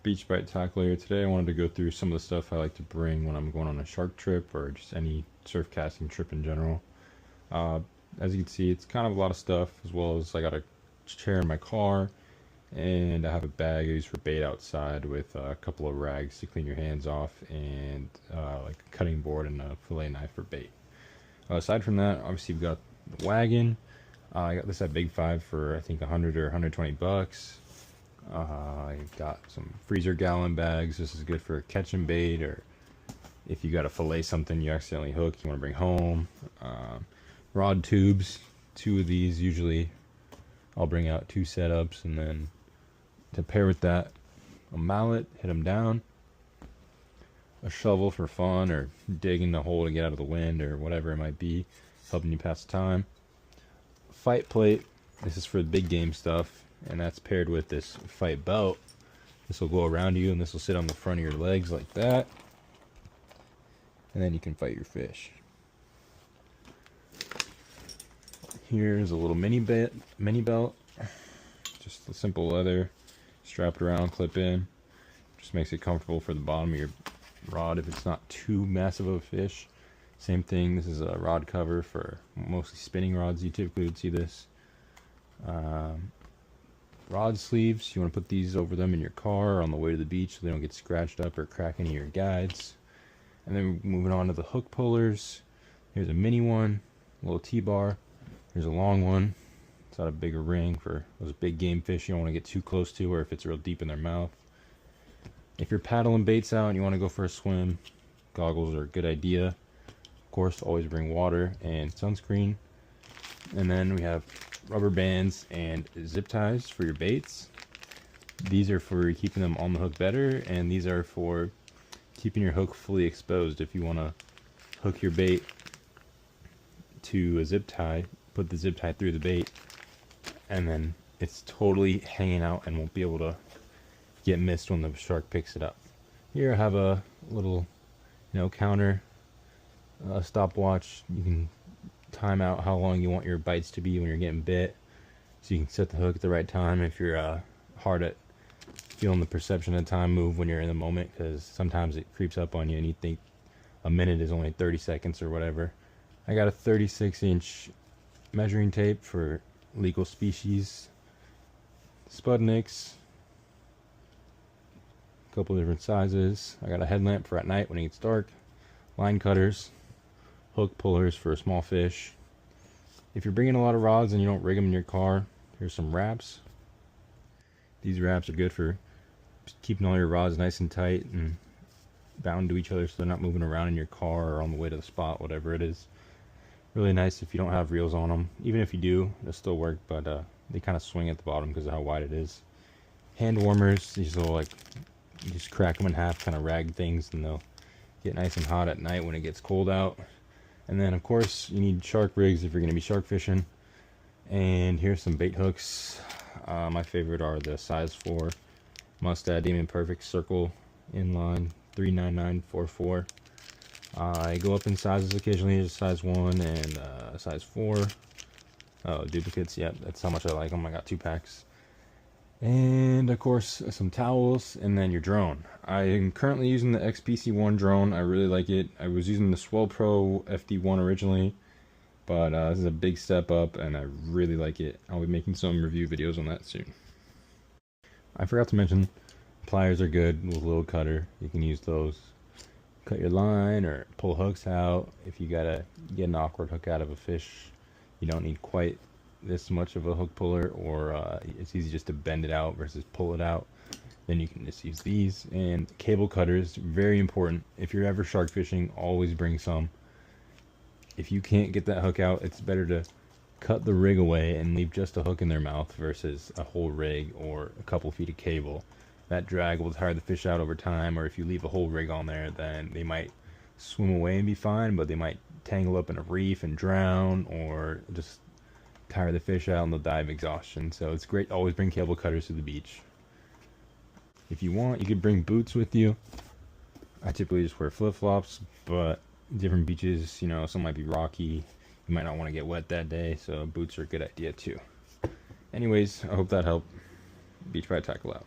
Beach Bite Tackle here. Today I wanted to go through some of the stuff I like to bring when I'm going on a shark trip or just any surf casting trip in general. As you can see, it's kind of a lot of stuff, as well as I got a chair in my car, and I have a bag I use for bait outside with a couple of rags to clean your hands off, and like a cutting board and a fillet knife for bait. Aside from that, obviously we've got the wagon. I got this at Big Five for I think 100 or 120 bucks. I got some freezer gallon bags. This is good for catching bait, or if you got to fillet something you accidentally hook, you want to bring home. Rod tubes, 2 of these usually. I'll bring out 2 setups, and then to pair with that, a mallet, hit them down, a shovel for fun, or digging the hole to get out of the wind, or whatever it might be, helping you pass the time. Fight plate, this is for the big game stuff, and that's paired with this fight belt. This will go around you, and this will sit on the front of your legs like that, and then you can fight your fish. Here's a little mini belt, just a simple leather, strapped around, clip in. Just makes it comfortable for the bottom of your rod if it's not too massive of a fish. Same thing, this is a rod cover for mostly spinning rods. You typically would see this. Rod sleeves, you want to put these over them in your car or on the way to the beach so they don't get scratched up or crack any of your guides. And then moving on to the hook pullers. Here's a mini one, a little T-bar. Here's a long one. It's got a bigger ring for those big game fish you don't want to get too close to, or if it's real deep in their mouth. If you're paddling baits out and you want to go for a swim, goggles are a good idea. Of course, always bring water and sunscreen. And then we have rubber bands and zip ties for your baits. These are for keeping them on the hook better, and these are for keeping your hook fully exposed. If you want to hook your bait to a zip tie, put the zip tie through the bait, and then it's totally hanging out and won't be able to get missed when the shark picks it up. Here I have a little, counter, stopwatch. You can time out how long you want your bites to be when you're getting bit, so you can set the hook at the right time if you're hard at feeling the perception of time move when you're in the moment, because sometimes it creeps up on you and you think a minute is only 30 seconds or whatever. I got a 36-inch measuring tape for legal species, Spudniks, a couple different sizes. I got a headlamp for at night when it gets dark, line cutters, hook pullers for small fish. If you're bringing a lot of rods and you don't rig them in your car, here's some wraps. These wraps are good for keeping all your rods nice and tight and bound to each other so they're not moving around in your car or on the way to the spot, whatever it is. Really nice if you don't have reels on them. Even if you do, they'll still work, but they kind of swing at the bottom because of how wide it is. Hand warmers, these will you just crack them in half, kind of rag things, and they'll get nice and hot at night when it gets cold out. And then of course you need shark rigs if you're going to be shark fishing. And here's some bait hooks. My favorite are the size 4 Mustad Demon Perfect Circle Inline 39944. I go up in sizes occasionally. There's size 1 and size 4. Oh, duplicates, yep, that's how much I like them. I got 2 packs. And of course some towels, and then your drone. I am currently using the XPC-1 drone. I really like it. I was using the Swell Pro FD1 originally, but this is a big step up and I really like it. I'll be making some review videos on that soon. I forgot to mention, pliers are good with a little cutter. You can use those. Cut your line or pull hooks out. If you gotta get an awkward hook out of a fish, you don't need quite this much of a hook puller, or it's easy just to bend it out versus pull it out, then you can just use these. And cable cutters, very important. If you're ever shark fishing, always bring some. If you can't get that hook out, it's better to cut the rig away and leave just a hook in their mouth versus a whole rig or a couple feet of cable. That drag will tire the fish out over time, or if you leave a whole rig on there, then they might swim away and be fine, but they might tangle up in a reef and drown, or just tire the fish out and they'll die of exhaustion. So it's great to always bring cable cutters to the beach. If you want, you could bring boots with you. I typically just wear flip-flops, but different beaches, some might be rocky. You might not want to get wet that day, so boots are a good idea too. Anyways, I hope that helped. Beach Bite Tackle out.